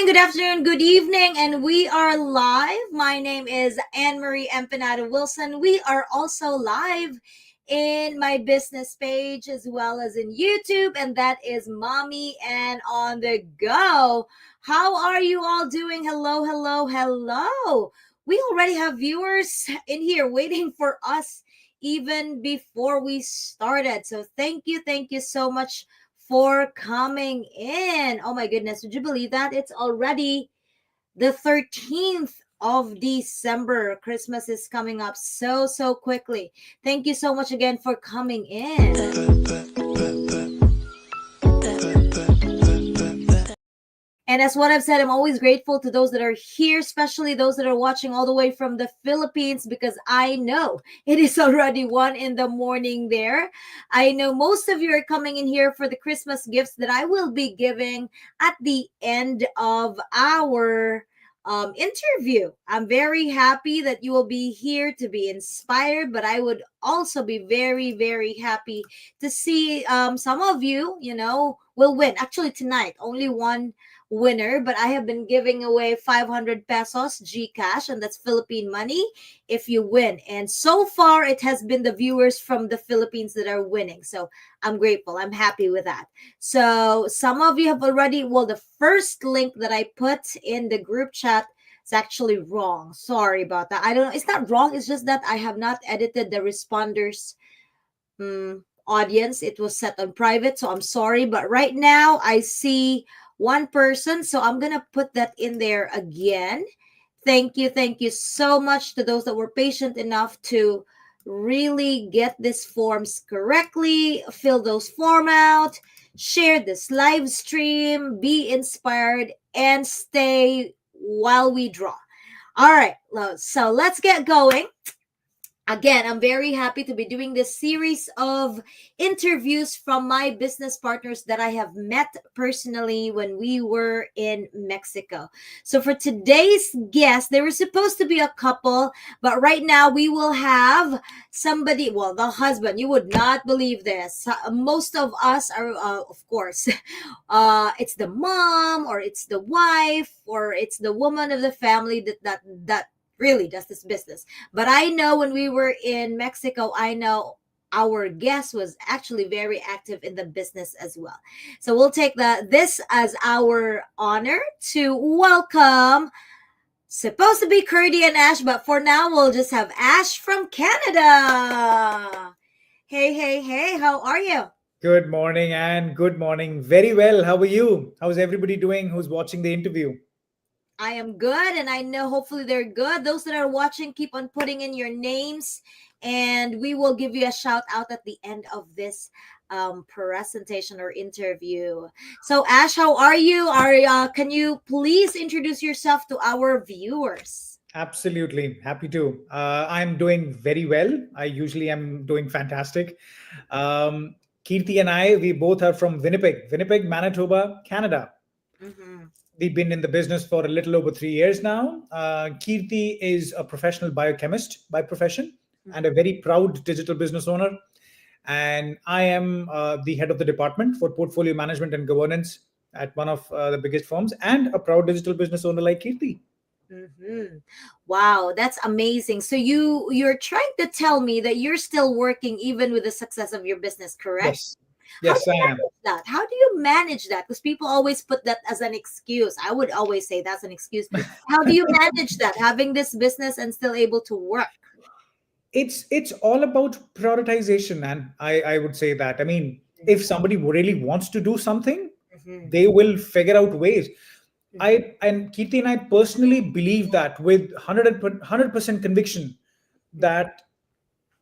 morning, good afternoon, good evening, and we are live. My name is Anne Marie Empanada Wilson. We are also live in my business page as well as in YouTube, and that is Mommy and on the Go. How are you all doing? Hello, hello, hello. We already have viewers in here waiting for us even before we started. So thank you so much for coming in. Oh my goodness, would you believe that? It's already the 13th of December. Christmas is coming up so quickly. Thank you so much again for coming in. And as what I've said, I'm always grateful to those that are here, especially those that are watching all the way from the Philippines, because I know it is already 1 in the morning there. I know most of you are coming in here for the Christmas gifts that I will be giving at the end of our interview. I'm very happy that you will be here to be inspired, but I would also be very happy to see some of you, will win. Actually, tonight, only one winner, but I have been giving away 500 pesos GCash, and that's Philippine money if you win. And so far, it has been the viewers from the Philippines that are winning. So I'm grateful. I'm happy with that. So some of you have already, well, the first link that I put in the group chat is actually wrong. Sorry about that. I don't know. It's not wrong. It's just that I have not edited the responders audience. It was set on private. So I'm sorry. But right now, I see one person, so I'm gonna put that in there again. Thank you so much to those that were patient enough to really get these forms correctly, fill those form out, share this live stream, be inspired, and stay while we draw. All right, so let's get going. Again, I'm very happy to be doing this series of interviews from my business partners that I have met personally when we were in Mexico. So for today's guest, there was supposed to be a couple, but right now we will have somebody, well, the husband. You would not believe this. Most of us are, of course, it's the mom or it's the wife or it's the woman of the family that really does this business. But I know when we were in Mexico, I know our guest was actually very active in the business as well. So we'll take this as our honor to welcome supposed to be Kirti and Ash, but for now we'll just have Ash from Canada. Hey, how are you? Good morning, and good morning. Very well. How are you? How's everybody doing who's watching the interview? I am good, and I know hopefully they're good. Those that are watching, keep on putting in your names, and we will give you a shout out at the end of this presentation or interview. So, Ash, how are you? Can you please introduce yourself to our viewers? Absolutely. Happy to. I'm doing very well. I usually am doing fantastic. Um, Kirti and I, we both are from Winnipeg, Manitoba, Canada. Mm-hmm. We've been in the business for a little over 3 years now. Kirti is a professional biochemist by profession and a very proud digital business owner. And I am the head of the department for portfolio management and governance at one of the biggest firms, and a proud digital business owner like Kirti. Mm-hmm. Wow, that's amazing. So you're trying to tell me that you're still working even with the success of your business, correct? Yes, How do yes, you I am. manage that? How do you manage that? Because people always put that as an excuse. I would always say that's an excuse. How do you manage that, having this business and still able to work? It's all about prioritization, and I would say that. I mean, if somebody really wants to do something, Mm-hmm. they will figure out ways. Mm-hmm. I and Kirti and I personally believe that with 100% conviction that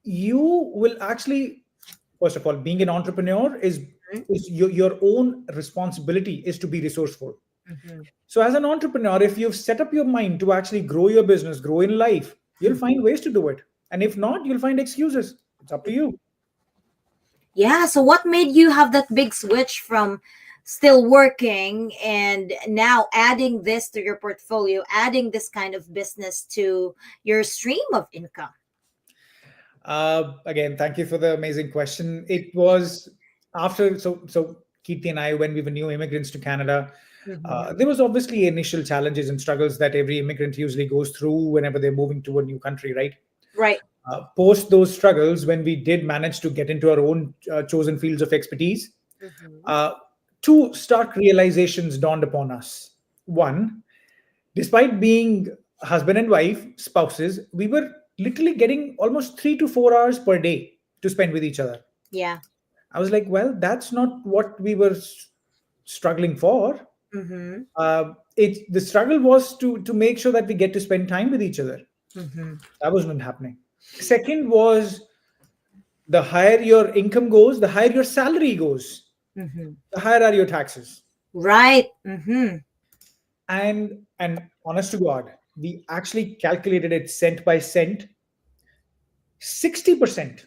you will actually, first of all, being an entrepreneur is your own responsibility is to be resourceful. Mm-hmm. So as an entrepreneur, if you've set up your mind to actually grow your business, grow in life, you'll find ways to do it. And if not, you'll find excuses. It's up to you. Yeah. So what made you have that big switch from still working and now adding this to your portfolio, adding this kind of business to your stream of income? Again, thank you for the amazing question. It was after, so Kirti and I, when we were new immigrants to Canada, Mm-hmm. There was obviously initial challenges and struggles that every immigrant usually goes through whenever they're moving to a new country, right? Right. Post those struggles, when we did manage to get into our own chosen fields of expertise, Mm-hmm. uh, two stark realizations dawned upon us. One, despite being husband and wife, spouses, we were literally getting almost 3 to 4 hours per day to spend with each other. Yeah. I was like, well, that's not what we were struggling for. Mm-hmm. The struggle was to make sure that we get to spend time with each other. Mm-hmm. That was not happening. Second was, the higher your income goes, the higher your salary goes, Mm-hmm. the higher are your taxes. Right. Mm-hmm. And honest to God, we actually calculated it cent by cent. 60%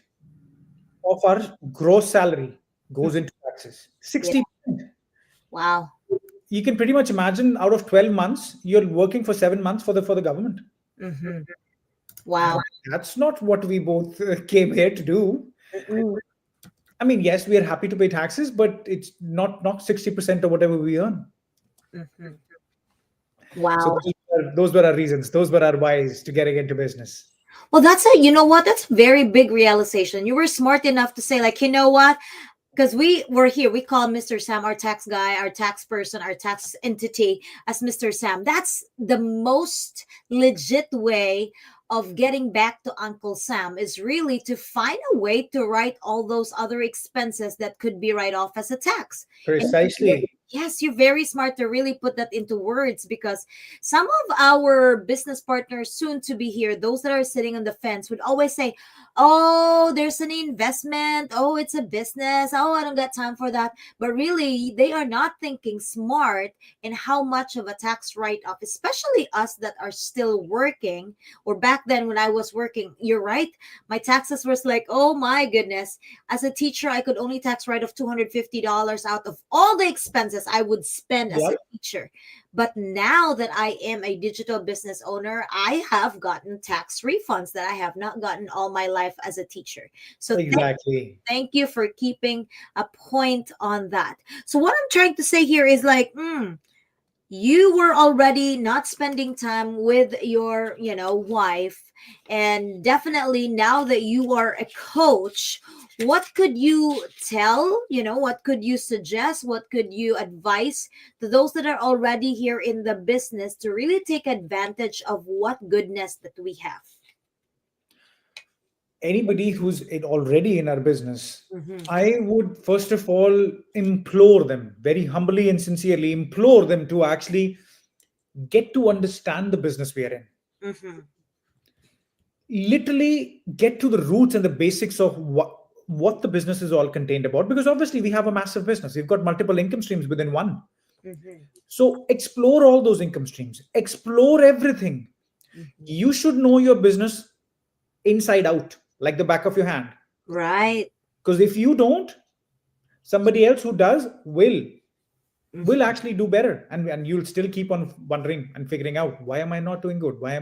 of our gross salary goes into taxes. Yeah. 60%. Wow. You can pretty much imagine, out of 12 months, you're working for 7 months for the government. Mm-hmm. And Wow. that's not what we both came here to do. Mm-mm. I mean, yes, we are happy to pay taxes, but it's not 60% of whatever we earn. Mm-hmm. So Wow. those were our reasons. Those were our whys to getting into business. Well, you know what? That's a very big realization. You were smart enough to say, like, you know what? Because we were here, we call Mr. Sam, our tax guy, our tax person, our tax entity, as Mr. Sam. That's the most legit way of getting back to Uncle Sam, is really to find a way to write all those other expenses that could be write off as a tax. And Precisely. yes, you're very smart to really put that into words, because some of our business partners, soon to be here, those that are sitting on the fence, would always say, oh, there's an investment. Oh, it's a business. Oh, I don't got time for that. But really, they are not thinking smart in how much of a tax write off, especially us that are still working. Or back then when I was working, you're right. My taxes was like, oh my goodness. As a teacher, I could only tax write off $250 out of all the expenses I would spend as a Yep. teacher. But now that I am a digital business owner, I have gotten tax refunds that I have not gotten all my life as a teacher. So Exactly. thank you for keeping a point on that. So what I'm trying to say here is like, you were already not spending time with your, wife, and definitely now that you are a coach, what could you tell, what could you suggest, what could you advise to those that are already here in the business to really take advantage of what goodness that we have? Anybody who's already in our business, Mm-hmm. I would first of all implore them, very humbly and sincerely implore them, to actually get to understand the business we are in. Mm-hmm. Literally get to the roots and the basics of what the business is all contained about, because obviously we have a massive business. We've got multiple income streams within one. Mm-hmm. So explore all those income streams, explore everything. Mm-hmm. You should know your business inside out, like the back of your hand. Right. Because if you don't, somebody else who does will Mm-hmm. actually do better, and you'll still keep on wondering and figuring out, why am I not doing good? Why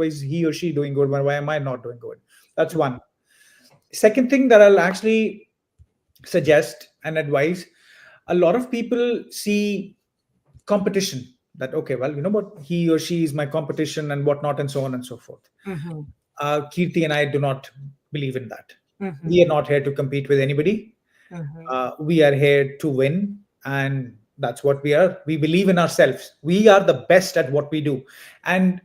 is he or she doing good? Why am I not doing good? That's one. Second thing that I'll actually suggest and advise, a lot of people see competition, that okay, well, you know what, he or she is my competition and whatnot, and so on and so forth. Mm-hmm. Kirti and I do not believe in that. Mm-hmm. We are not here to compete with anybody. Mm-hmm. We are here to win, and that's what we are. We believe in ourselves. We are the best at what we do. And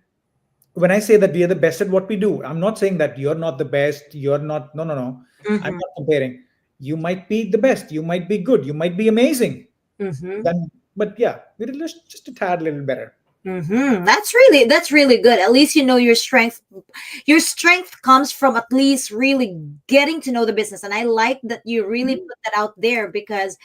when I say that we are the best at what we do, I'm not saying that you're not the best. You're not. No, no, no. I'm Mm-hmm. not comparing. You might be the best. You might be good. You might be amazing. Mm-hmm. Then, but yeah, we're just a tad little better. Mm-hmm. That's really good. At least you know your strength. Your strength comes from at least really getting to know the business. And I like that you really put that out there, because,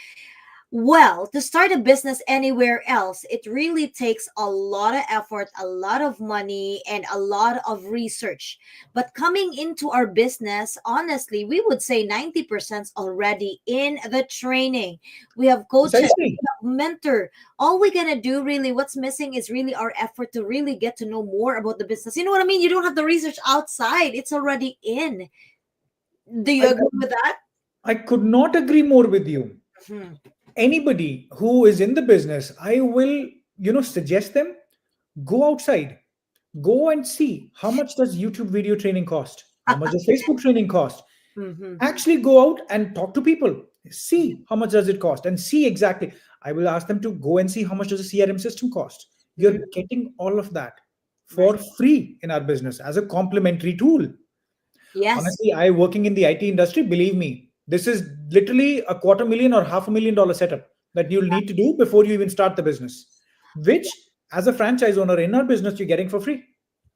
well, to start a business anywhere else, it really takes a lot of effort, a lot of money, and a lot of research. But coming into our business, honestly, we would say 90% already in the training. We have coaches, Precisely. we have mentor. All we're gonna do, really, what's missing is really our effort to really get to know more about the business. You know what I mean? You don't have the research outside, it's already in. Do you I agree could with that? I could not agree more with you. Mhm. Anybody who is in the business, I will, suggest them, go outside, go and see how much does YouTube video training cost, how much does Facebook training cost. Mm-hmm. Actually go out and talk to people, see how much does it cost, and see exactly. I will ask them to go and see how much does a CRM system cost. You're Mm, getting all of that right. for free in our business as a complementary tool. Yes. Honestly, I working in the IT industry, believe me, this is literally a quarter million or $500,000 setup that you'll need to do before you even start the business, which as a franchise owner in our business you're getting for free.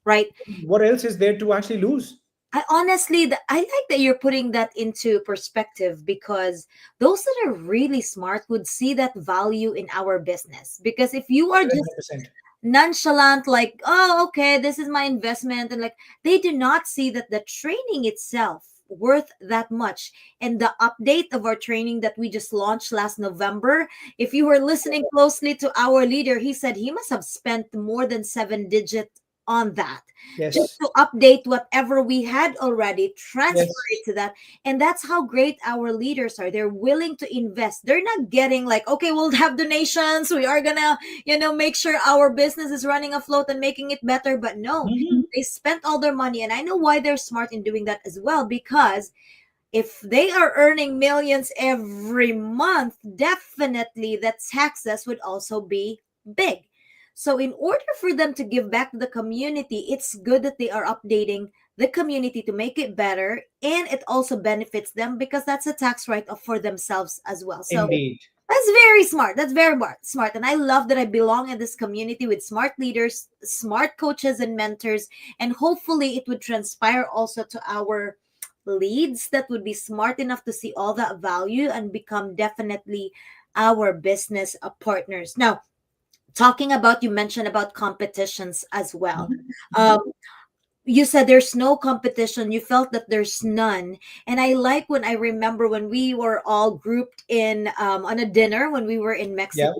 Right. What else is there to actually lose? I honestly, I like that you're putting that into perspective, because those that are really smart would see that value in our business. Because if you are just 100%. nonchalant, like, oh, okay, this is my investment, and like, they do not see that the training itself worth that much. And the update of our training that we just launched last November, if you were listening closely to our leader, he said he must have spent more than 7 digit on that, just Yes. to update whatever we had already, transfer Yes. it to that. And that's how great our leaders are. They're willing to invest. They're not getting like, okay, we'll have donations, we are gonna, make sure our business is running afloat and making it better. But no, Mhm. they spent all their money. And I know why they're smart in doing that as well, because if they are earning millions every month, definitely the taxes would also be big. So, in order for them to give back to the community, it's good that they are updating the community to make it better. And it also benefits them because that's a tax write off for themselves as well. So, Indeed. that's very smart. That's very smart. And I love that I belong in this community with smart leaders, smart coaches, and mentors. And hopefully, it would transpire also to our leads that would be smart enough to see all that value and become definitely our business partners. Now, talking about, you mentioned about competitions as well. Mhm. Um, Mhm. you said there's no competition, you felt that there's none. And I like when I remember when we were all grouped in on a dinner when we were in Yeah. Mexico.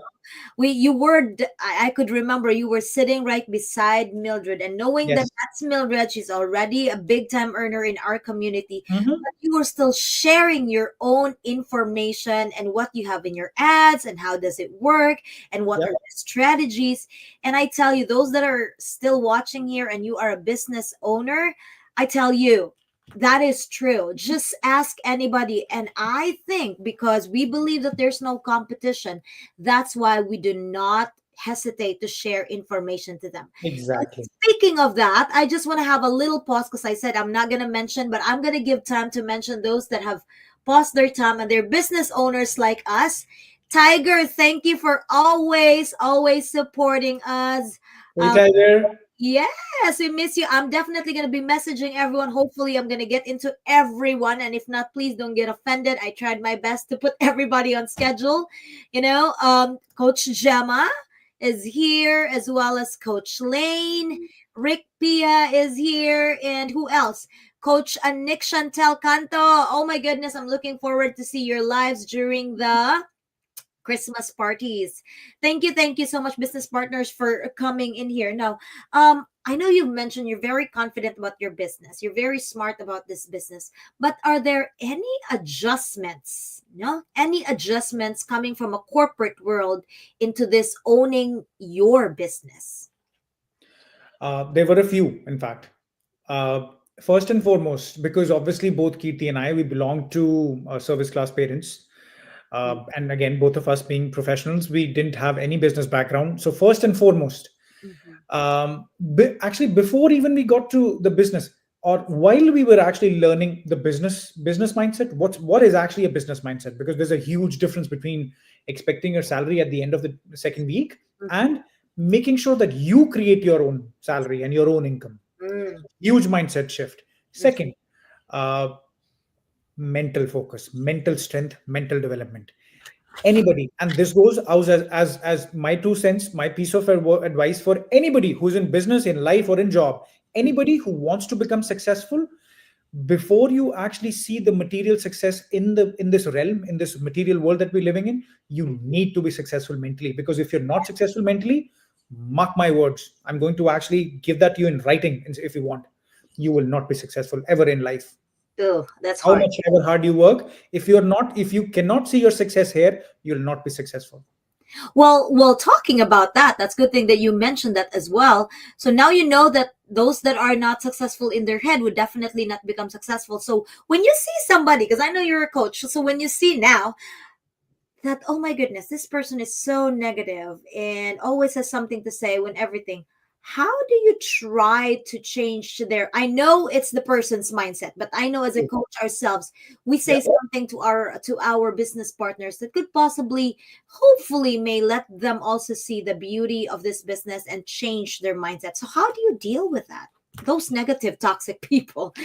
You were I could remember you were sitting right beside Mildred, and knowing that Yes. that's Mildred, she's already a big time earner in our community, Mhm. but you were still sharing your own information and what you have in your ads and how does it work and what Yeah. are the strategies. And I tell you, those that are still watching here and you are a business owner, I tell you, that is true. Just ask anybody. And I think because we believe that there's no competition, that's why we do not hesitate to share information to them. And Exactly. speaking of that, I just want to have a little pause because I said I'm not going to mention, but I'm going to give time to mention those that have paused their time and they're business owners like us. Tiger, thank you for always supporting us. Hey, Um, Tiger. Yes, we miss you. I'm definitely going to be messaging everyone. Hopefully, I'm going to get into everyone. And if not, please don't get offended. I tried my best to put everybody on schedule. Coach Gemma is here, as well as Coach Lane. Rick Pia is here. And who else? Coach Nick Chantel Canto. Oh my goodness, I'm looking forward to see your lives during the Christmas parties. Thank you so much, business partners, for coming in here. Now, I know you mentioned you're very confident about your business. You're very smart about this business. But are there any adjustments? No, any adjustments coming from a corporate world into this owning your business? There were a few, in fact. Uh, First and foremost, because obviously both Kirti and I, we belong to service class parents. And again, both of us being professionals, we didn't have any business background. So, first and foremost, Mm-hmm. actually, before even we got to the business, or while we were actually learning the business mindset, what is actually a business mindset? Because there's a huge difference between expecting your salary at the end of the second week Mm-hmm. and making sure that you create your own salary and your own income. Mm-hmm. Huge mindset shift. Second, uh, mental focus, mental strength, mental development. Anybody, and this goes out as my 2 cents, my piece of advice for anybody who's in business, in life, or in job. Anybody who wants to become successful, before you actually see the material success in this realm, in this material world that we're living in, you need to be successful mentally. Because if you're not successful mentally, mark my words, I'm going to actually give that to you in writing. If you want, you will not be successful ever in life. Oh, that's How hard. much ever hard you work, if you cannot see your success here, you'll not be successful. Well, talking about that, that's good thing that you mentioned that as well. So now you know that those that are not successful in their head would definitely not become successful. So when you see somebody, because I know you're a coach, so when you see now that, oh my goodness, this person is so negative and always has something to say when everything, how do you try to change their, I know it's the person's mindset, but I know as a coach ourselves, we say Yeah. something to our business partners that could possibly, hopefully, may let them also see the beauty of this business and change their mindset. So how do you deal with that, those negative toxic people?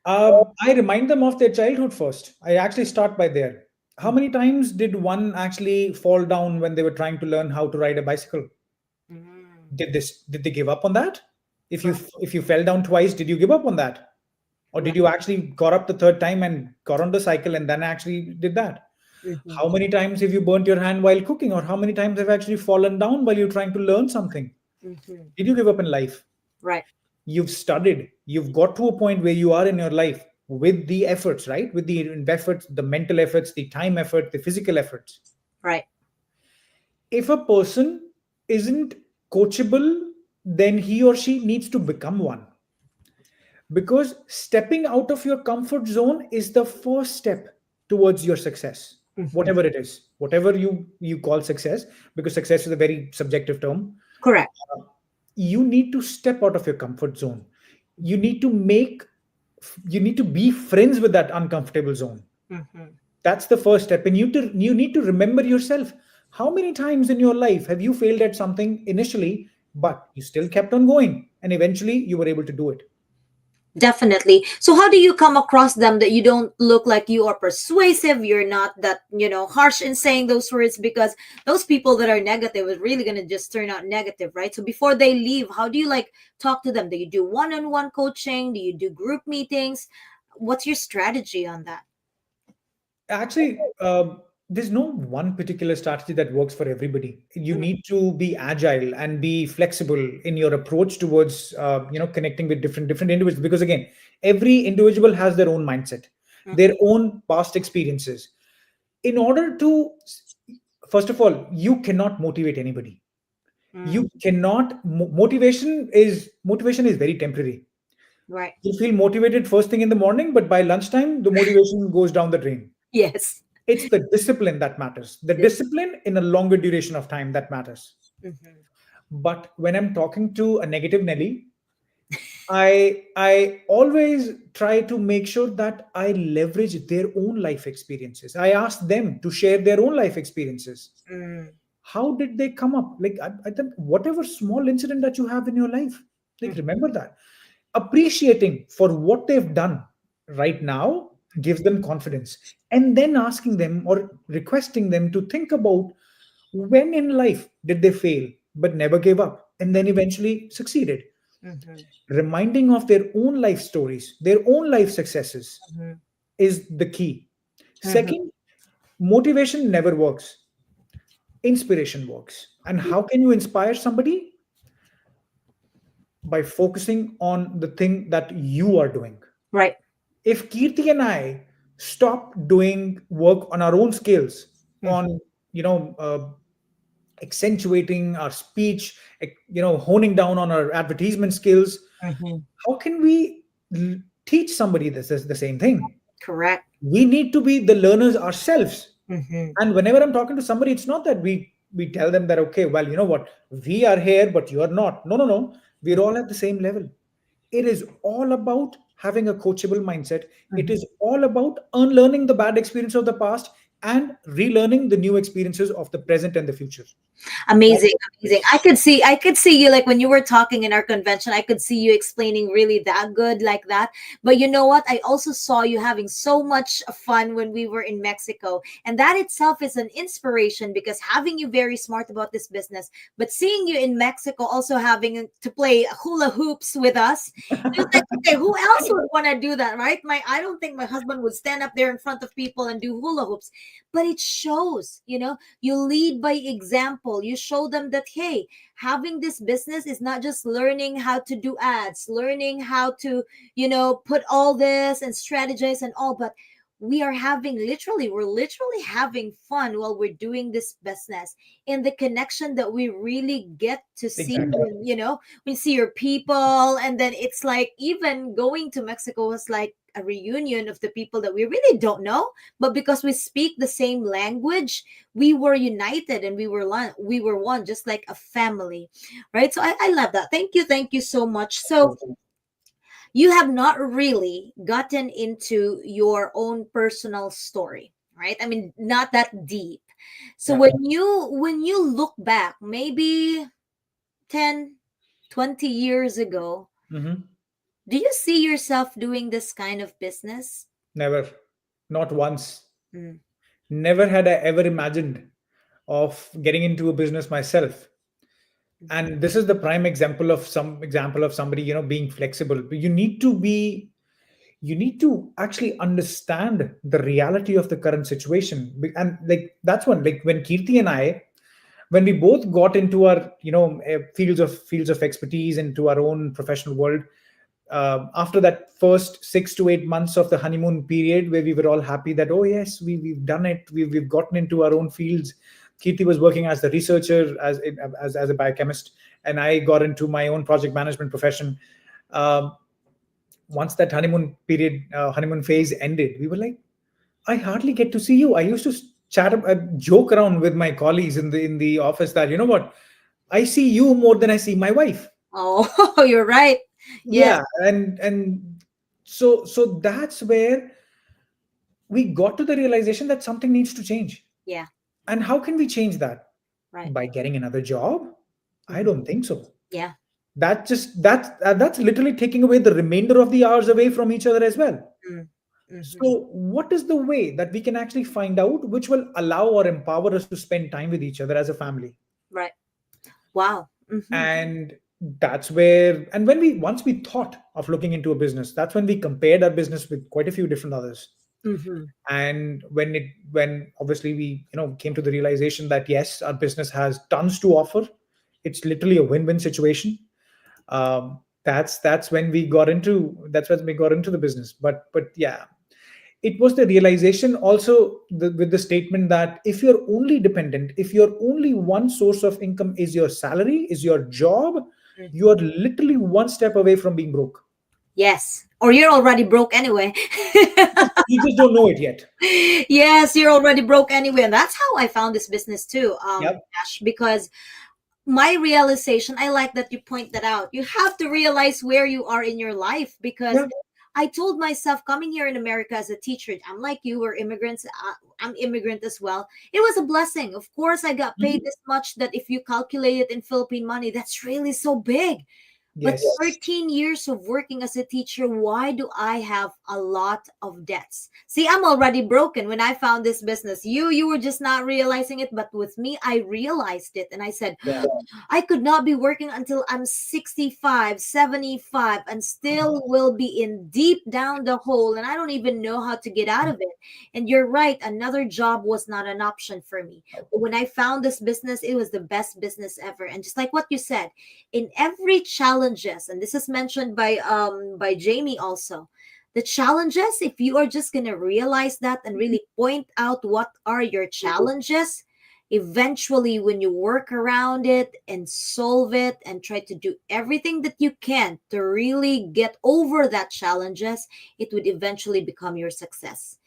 I remind them of their childhood first. I actually start by there. How many times did one actually fall down when they were trying to learn how to ride a bicycle? Mm, Did they give up on that? If you right. if you fell down twice, did you give up on that? Or did Right. you actually got up the third time and got on the cycle and then actually did that? Mhm, How many times have you burnt your hand while cooking, or how many times have you actually fallen down while you're trying to learn something? mhm. Did you give up in life? Right. You've studied, you've got to a point where you are in your life with the efforts, right? With the efforts, the mental efforts, the time effort, the physical efforts. Right. If a person isn't coachable, then he or she needs to become one, because stepping out of your comfort zone is the first step towards your success, Mhm. whatever it is, whatever you call success, because success is a very subjective term. Correct. You need to step out of your comfort zone. You need to make, you need to be friends with that uncomfortable zone. Mhm. That's the first step. And you need to remember yourself, how many times in your life have you failed at something initially, but you still kept on going and eventually you were able to do it. Definitely. So how do you come across them that you don't look like you are persuasive, you're not that, harsh in saying those words, because those people that are negative is really going to just turn out negative, right? So before they leave, how do you like talk to them? Do you do one-on-one coaching? Do you do group meetings? What's your strategy on that? Actually, there's no one particular strategy that works for everybody. You need to be agile and be flexible in your approach towards connecting with different individuals, because again, every individual has their own mindset, their own past experiences. In order to, first of all, you cannot motivate anybody. Mm, You cannot motivation is very temporary. right. You feel motivated first thing in the morning, but by lunchtime the motivation goes down the drain. Yes. It's the discipline that matters, the Yes. discipline in a longer duration of time that matters. Mhm. But when I'm talking to a negative Nelly, I always try to make sure that I leverage their own life experiences. I ask them to share their own life experiences. Mm, How did they come up? Like I think whatever small incident that you have in your life, like mm, remember that. Appreciating for what they've done right now gives them confidence. And then asking them or requesting them to think about when in life did they fail but never gave up and then eventually succeeded. mhm, Reminding of their own life stories, their own life successes mhm, is the key. mhm. Second, motivation never works, inspiration works. And how can you inspire somebody? By focusing on the thing that you are doing. Right. If Kirti and I stop doing work on our own skills, Mm, on accentuating our speech, honing down on our advertisement skills, mhm. how can we teach somebody this the same thing? Correct. We need to be the learners ourselves. Mhm, And whenever I'm talking to somebody, it's not that we tell them that, okay, well, you know what, we are here but you're not. No, no, no, we're all at the same level. It is all about having a coachable mindset. It mhm. is all about unlearning the bad experience of the past and relearning the new experiences of the present and the future. That's Amazing, what it amazing. is. I could see you, like when you were talking in our convention, I could see you explaining really that good like that. But you know what, I also saw you having so much fun when we were in Mexico, and that itself is an inspiration, because having you very smart about this business, but seeing you in Mexico also having to play hula hoops with us, it was like, okay, who else would want to do that, right? I don't think my husband would stand up there in front of people and do hula hoops, but it shows, you lead by example. example. You show them that, hey, having this business is not just learning how to do ads, learning how to, put all this and strategize and all, but we're literally having fun while we're doing this business, and the connection that we really get to see Exactly. when, we see your people. And then it's like, even going to Mexico was like a reunion of the people that we really don't know, but because we speak the same language, we were united, and we were one, just like a family, right? So I love that. Thank you so much. So you have not really gotten into your own personal story, right? I mean, not that deep. So Yeah. when you look back, maybe 10, 20 years ago, Hmm. do you see yourself doing this kind of business? Never. Not once. Mm, Never had I ever imagined of getting into a business myself. mhm. And this is the prime example of somebody, being flexible. You need to actually understand the reality of the current situation. And like that's when Kirti and I, when we both got into our fields of expertise, into our own professional world, after that first 6 to 8 months of the honeymoon period, where we were all happy that, oh yes, we've done it, we've gotten into our own fields. Kirti was working as the researcher, as a biochemist, and I got into my own project management profession. um, Once that honeymoon phase ended, we were like, I hardly get to see you. I used to joke around with my colleagues in the office that, you know what, I see you more than I see my wife. Oh, you're right. Yeah, Yeah, and so that's where we got to the realization that something needs to change. yeah, And how can we change that? right. By getting another job? I Mhm. don't think so. Yeah. That's literally taking away the remainder of the hours away from each other as well. Mm, mhm. So what is the way that we can actually find out which will allow or empower us to spend time with each other as a family? Right. Wow. Mhm. And that's where, and when we once we thought of looking into a business, that's when we compared our business with quite a few different others. Mhm. And when obviously we came to the realization that yes, our business has tons to offer, it's literally a win-win situation. That's when we got into the business. But yeah, it was the realization also, with the statement that if you're only dependent, if your only one source of income is your salary, is your job, you Mhm. are literally one step away from being broke. Yes. Or you're already broke anyway. You just don't know it yet. Yes, you're already broke anyway. And that's how I found this business too, Yep. Ash, because my realization, I like that you point that out. You have to realize where you are in your life, because Yeah. I told myself, coming here in America as a teacher, I'm like you, we're immigrants. I'm immigrant as well. It was a blessing. Of course, I got paid Mhm. this much that if you calculate it in Philippine money, that's really so big. But Yes. 13 years of working as a teacher, why do I have a lot of debts? See, I'm already broken when I found this business. You were just not realizing it, but with me, I realized it, and I said, Yeah. I could not be working until I'm 65, 75, and still will be in deep down the hole, and I don't even know how to get out of it. And you're right, another job was not an option for me. But when I found this business, it was the best business ever. And just like what you said, in every challenges, and this is mentioned by Jamie also, the challenges, if you are just going to realize that and really point out what are your challenges, eventually when you work around it and solve it and try to do everything that you can to really get over that challenges, it would eventually become your success.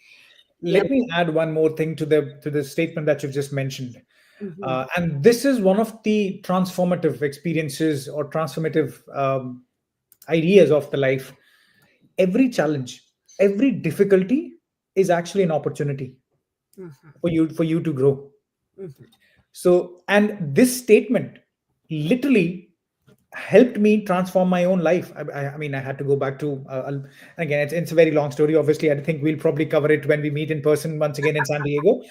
Yep. Let me add one more thing to the statement that you've just mentioned. Mm-hmm. And this is one of the transformative experiences or transformative ideas of the life. Every challenge, every difficulty is actually an opportunity Mm-hmm. for you to grow. Mm-hmm. So, and this statement literally helped me transform my own life. I mean, I had to go back to, again, it's a very long story. Obviously, I think we'll probably cover it when we meet in person once again in San Diego.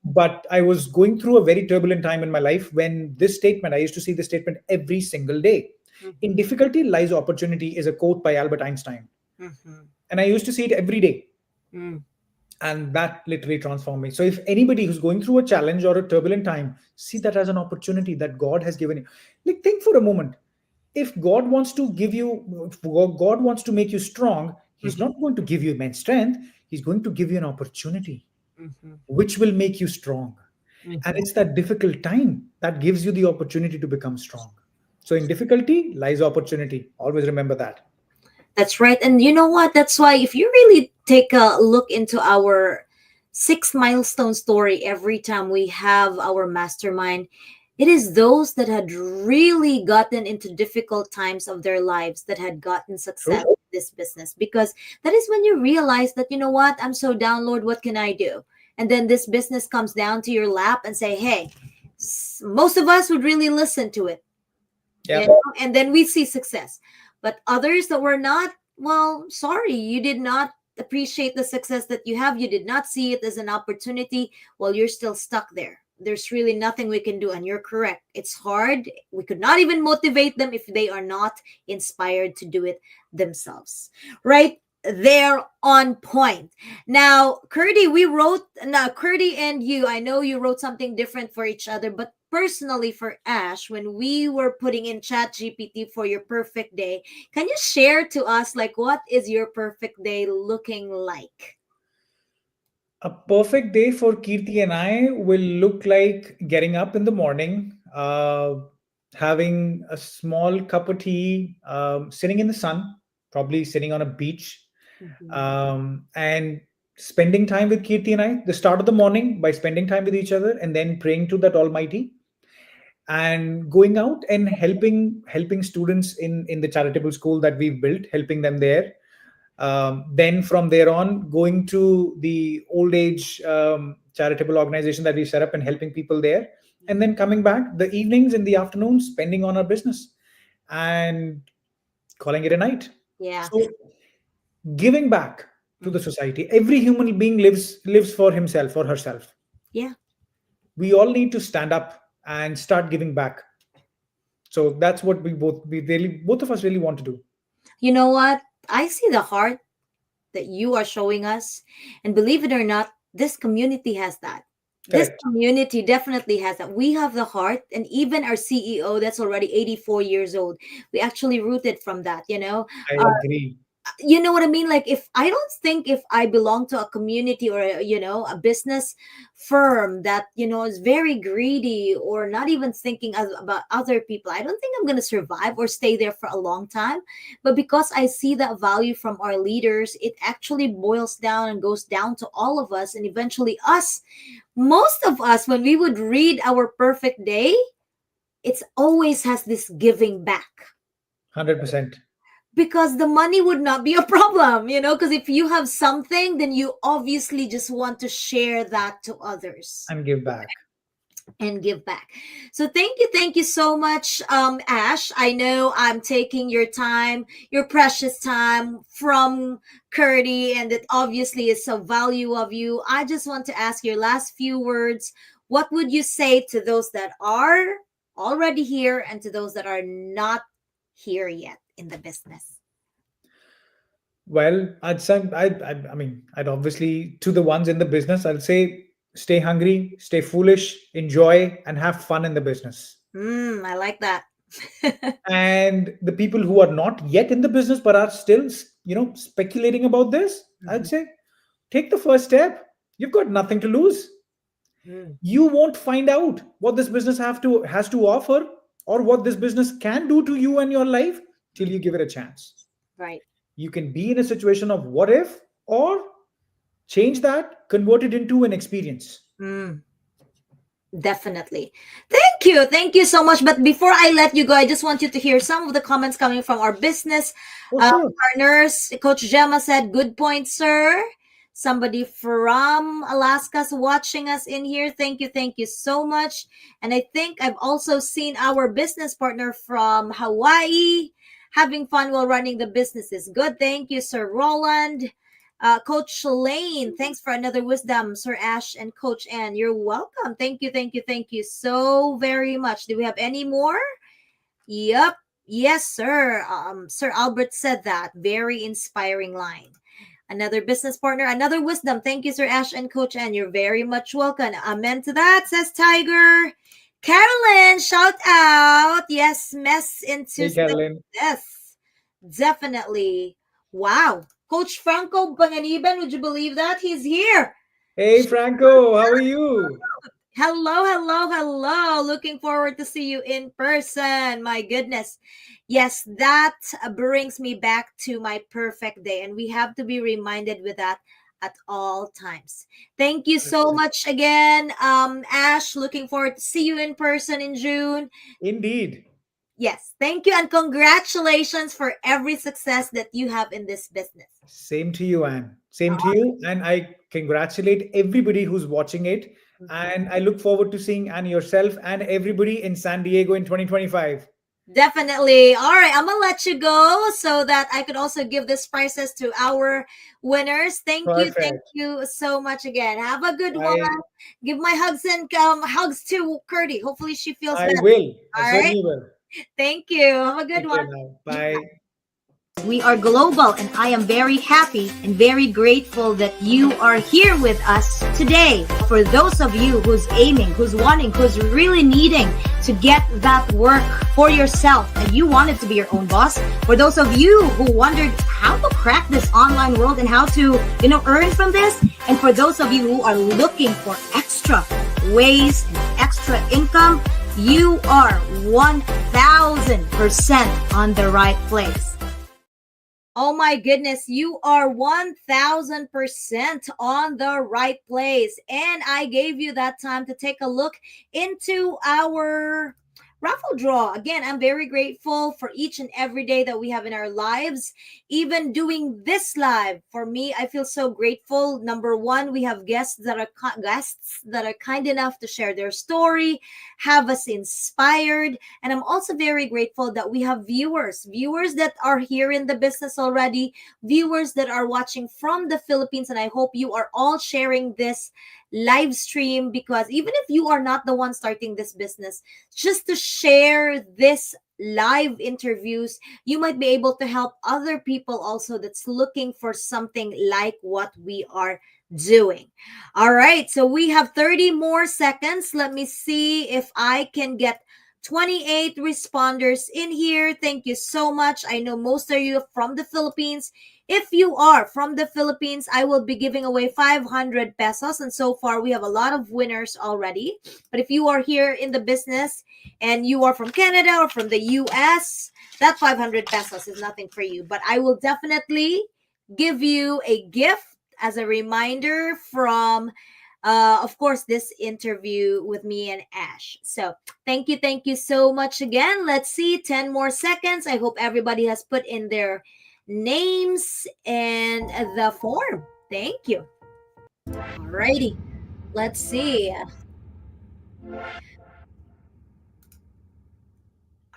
But I was going through a very turbulent time in my life when this statement, I used to see this statement every single day. In Mm-hmm. difficulty lies opportunity is a quote by Albert Einstein. Mm-hmm. And I used to see it every day. Mm. And that literally transformed me. So if anybody who's going through a challenge or a turbulent time, see that as an opportunity that God has given you. Like, think for a moment. If God wants to give you, if God wants to make you strong, He's Mhm, not going to give you immense strength. He's going to give you an opportunity mhm, which will make you strong. And mhm. it's that difficult time that gives you the opportunity to become strong. So in difficulty lies opportunity. Always remember that. That's right. And you know what? That's why if you really take a look into our 6 milestone story every time we have our mastermind, it is those that had really gotten into difficult times of their lives that had gotten success True. in this business. Because that is when you realize that, you know what? I'm so down, Lord. What can I do? And then this business comes down to your lap and say, hey, most of us would really listen to it, Yeah. and then we see success. But others that were not, well, sorry, you did not appreciate the success that you have. You did not see it as an opportunity. Well, you're still stuck there. There's really nothing we can do. And you're correct. It's hard. We could not even motivate them if they are not inspired to do it themselves. Right? They're on point. Now, Curdy, Curdy and you, I know you wrote something different for each other, but personally for Ash, when we were putting in Chat GPT for your perfect day, can you share to us like what is your perfect day looking like? A perfect day for Kirti and I will look like getting up in the morning, having a small cup of tea, sitting in the sun, probably sitting on a beach, Mhm. and spending time with Kirti and I. The start of the morning by spending time with each other, and then praying to that Almighty, and going out and helping students in the charitable school that we've built, helping them there. Then from there on, going to the old age charitable organization that we set up and helping people there, and then coming back the evenings and the afternoons, spending on our business and calling it a night. Yeah. So giving back to the Mhm. society. Every human being lives for himself or herself. Yeah. We all need to stand up and start giving back. So that's what we really, both of us really want to do. You know what? I see the heart that you are showing us. And believe it or not, this community has that. This Correct. community definitely has that. We have the heart, and even our CEO, that's already 84 years old, we actually rooted from that, I agree. you know what I mean? Like, if I don't think if I belong to a community or a business firm that is very greedy or not even thinking about other people, I don't think I'm going to survive or stay there for a long time. But because I see that value from our leaders, it actually boils down and goes down to all of us, and eventually us, most of us, when we would read our perfect day, it's always has this giving back, 100%. because the money would not be a problem, because if you have something, then you obviously just want to share that to others And give back. and give back. So thank you so much, Ash. I know I'm taking your time, your precious time from Curdy, and it obviously is so value of you. I just want to ask your last few words. What would you say to those that are already here and to those that are not here yet in the business? Well, I'd say, I mean, I'd obviously, to the ones in the business, I'll say stay hungry, stay foolish, enjoy, and have fun in the business. I like that. And the people who are not yet in the business but are still, speculating about this, I'd Mhm. say take the first step. You've got nothing to lose. Mm, You won't find out what this business has to offer or what this business can do to you and your life till mm. you give it a chance. Right. You can be in a situation of what if, or change that, convert it into an experience. Mm, definitely. Thank you. Thank you so much. But before I let you go, I just want you to hear some of the comments coming from our business Oh, sure. partners. Coach Gemma said, "Good point, sir." Somebody from Alaska's watching us in here. Thank you so much. And I think I've also seen our business partner from Hawaii having fun while running the business is good. Thank you, Sir Roland. Coach Lane, thanks for another wisdom, Sir Ash and Coach Ann. You're welcome. Thank you so very much. Do we have any more? Yep. Yes, sir. Sir Albert said that. Very inspiring line. another business partner, another wisdom. Thank you, Sir Ash and Coach Ann. You're very much welcome. Amen to that, says Tiger. Carolyn, shout out. Yes, mess into Hey, Carolyn. success. Definitely. Wow. Coach Franco Panganiban, would you believe that? He's here. Hey, Franco, how are you? Hello, hello, hello. Looking forward to see you in person. My goodness. Yes, that brings me back to my perfect day. And we have to be reminded with that at all times. Thank you so much again, Ash. Looking forward to see you in person in June. Indeed. Yes, thank you and congratulations for every success that you have in this business. Same to you, Anne. Same to you. And I congratulate everybody who's watching it. And I look forward to seeing Anne yourself and everybody in San Diego in 2025. Definitely. All right, I'm gonna let you go so that I could also give this prizes to our winners. Thank Perfect. you so much again. Have a good one. I Give my hugs and hugs to Kirti. Hopefully she feels I better. will. I All right. certainly will. Thank you. Have a good Take care one. now. Bye. We are global, and I am very happy and very grateful that you are here with us today. For those of you who's aiming, who's wanting, who's really needing to get that work for yourself and you wanted to be your own boss. For those of you who wondered how to crack this online world and how to, earn from this. And for those of you who are looking for extra ways and extra income, you are 1000% on the right place. Oh my goodness, you are 1000% on the right place. And I gave you that time to take a look into our raffle draw. Again, I'm very grateful for each and every day that we have in our lives. Even doing this live, for me, I feel so grateful. Number one, we have guests that are kind enough to share their story, have us inspired, and I'm also very grateful that we have viewers that are here in the business already, viewers that are watching from the Philippines, and I hope you are all sharing this live stream, because even if you are not the one starting this business, just to share this live interviews, you might be able to help other people also that's looking for something like what we are doing. All right, so we have 30 more seconds. Let me see if I can get 28 responders in here. Thank you so much. I know most of you are from the Philippines. If you are from the Philippines, I will be giving away 500 pesos. And so far, we have a lot of winners already. But if you are here in the business and you are from Canada or from the US, that 500 pesos is nothing for you. But I will definitely give you a gift as a reminder from of course, this interview with me and Ash. So thank you so much again. Let's see, 10 more seconds. I hope everybody has put in their names and the form. Thank you. Alrighty, let's see.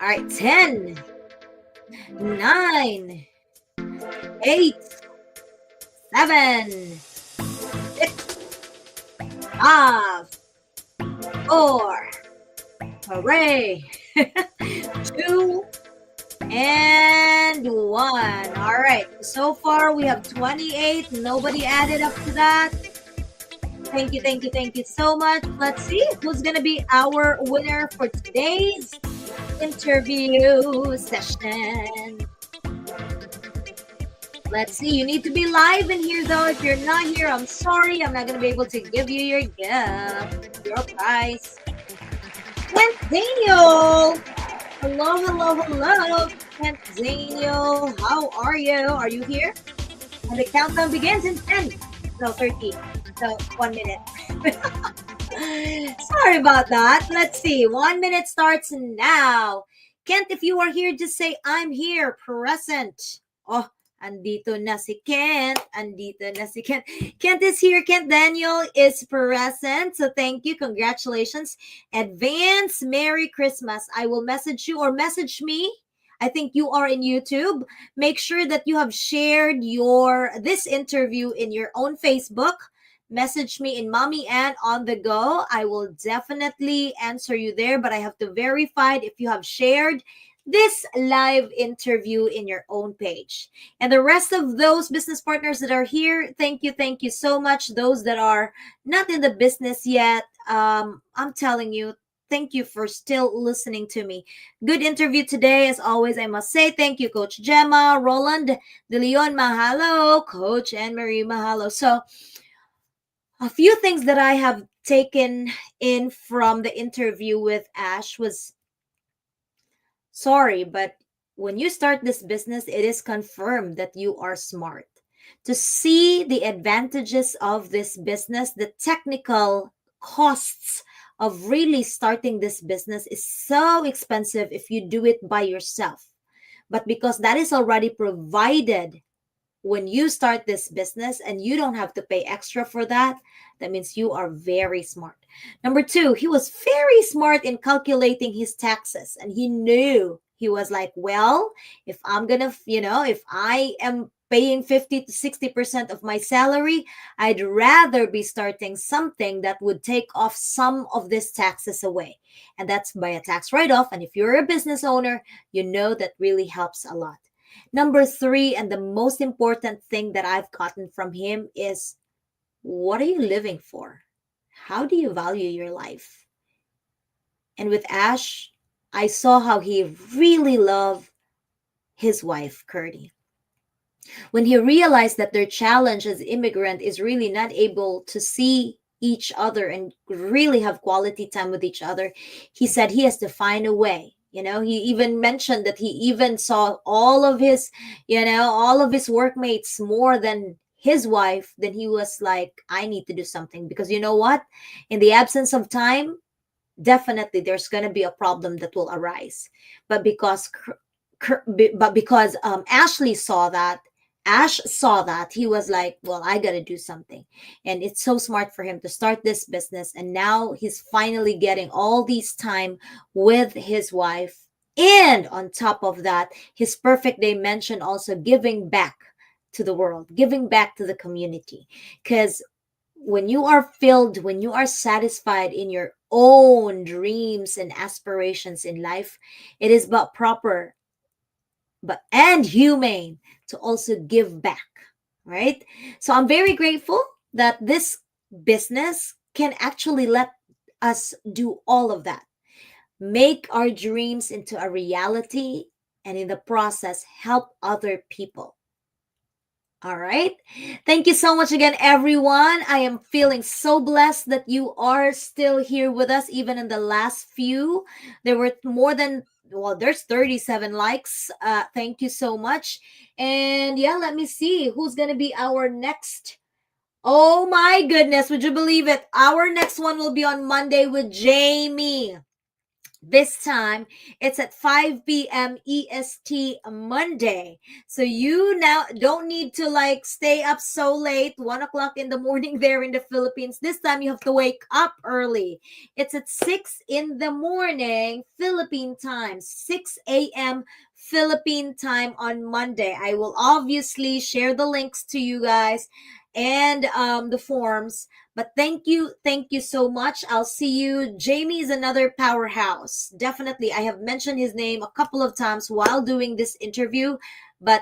All right, 10, 9, 8, 7, 6, 5, 4, hooray, 2, and 1. All right. So far, we have 28. Nobody added up to that. Thank you so much. Let's see who's going to be our winner for today's interview session. Let's see. You need to be live in here, though. If you're not here, I'm sorry. I'm not going to be able to give you your gift, your prize. Kent Daniel. Hello. Kent Daniel. How are you? Are you here? And the countdown begins in 10. No, 13. So 1 minute. Sorry about that. Let's see. 1 minute starts now. Kent, if you are here, just say, I'm here, present. Oh, andito na si Kent. Kent is here. Kent Daniel is present. So thank you. Congratulations. Advance Merry Christmas. I will message you or message me. I think you are in YouTube. Make sure that you have shared this interview in your own Facebook. Message me in Mommy Ann on the go. I will definitely answer you there, but I have to verify if you have shared this live interview in your own page. And the rest of those business partners that are here, thank you so much. Those that are not in the business yet, I'm telling you, thank you for still listening to me. Good interview today, as always. I must say thank you, Coach Gemma, Roland, De Leon, mahalo, Coach Anne Marie, mahalo. So, a few things that I have taken in from the interview with Ash was, sorry, but when you start this business, it is confirmed that you are smart. To see the advantages of this business, the technical costs of really starting this business is so expensive if you do it by yourself. But because that is already provided when you start this business and you don't have to pay extra for that, that means you are very smart. Number two, he was very smart in calculating his taxes, and he knew, he was like, well, if I'm gonna, if I am paying 50 to 60% of my salary, I'd rather be starting something that would take off some of these taxes away, and that's by a tax write-off. And if you're a business owner, you know that really helps a lot. Number three, and the most important thing that I've gotten from him is, what are you living for? How do you value your life? And with Ash, I saw how he really loved his wife, Kirti. When he realized that their challenge as immigrant is really not able to see each other and really have quality time with each other, he said he has to find a way. He even mentioned that he even saw all of his workmates more than his wife. Then he was like, I need to do something, because you know what? In the absence of time, definitely there's going to be a problem that will arise. But because Ashley saw that, Ash saw that, he was like, well, I got to do something. And it's so smart for him to start this business. And now he's finally getting all these time with his wife. And on top of that, his perfect day mentioned also giving back to the world, giving back to the community. Because when you are filled, when you are satisfied in your own dreams and aspirations in life, it is but proper and humane to also give back, right? So I'm very grateful that this business can actually let us do all of that, make our dreams into a reality, and in the process help other people. All right. Thank you so much again, everyone. I am feeling so blessed that you are still here with us, even in the last few. There were more than, well, there's 37 likes. Thank you so much. And yeah, let me see who's going to be our next. Oh my goodness. Would you believe it? Our next one will be on Monday with Jamie. This time it's at 5 p.m. EST Monday. So you now don't need to like stay up so late, 1 o'clock in the morning there in the Philippines. This time you have to wake up early. It's at 6 in the morning, Philippine time, 6 a.m. Philippine time on Monday. I will obviously share the links to you guys and the forms. But thank you so much. I'll see you. Jamie is another powerhouse. Definitely. I have mentioned his name a couple of times while doing this interview, but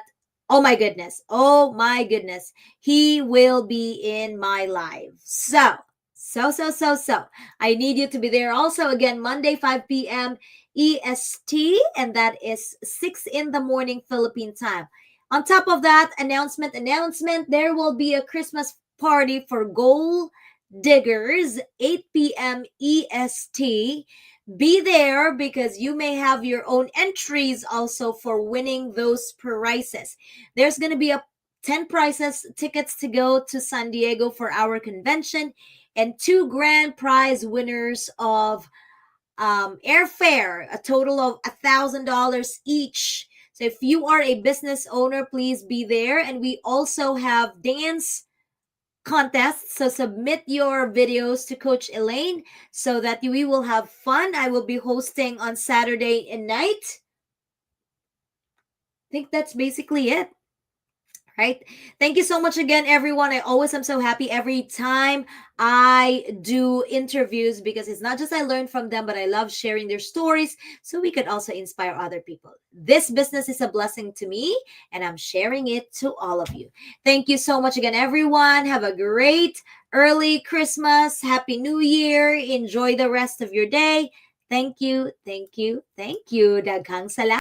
oh my goodness. Oh my goodness. He will be in my live. So. I need you to be there also again, Monday, 5 p.m. EST, and that is 6 in the morning Philippine time. On top of that, announcement, there will be a Christmas party for Goal Diggers, 8 p.m. EST. Be there because you may have your own entries also for winning those prizes. There's going to be a 10 prizes, tickets to go to San Diego for our convention, and 2 grand prize winners of airfare, a total of $1,000 each. So if you are a business owner, please be there. And we also have dance contests. So submit your videos to Coach Elaine so that we will have fun. I will be hosting on Saturday night. I think that's basically it. Right. Thank you so much again, everyone. I always am so happy every time I do interviews because it's not just I learn from them, but I love sharing their stories so we could also inspire other people. This business is a blessing to me, and I'm sharing it to all of you. Thank you so much again, everyone. Have a great early Christmas. Happy New Year. Enjoy the rest of your day. Thank you. Thank you. Thank you. Daghang salamat.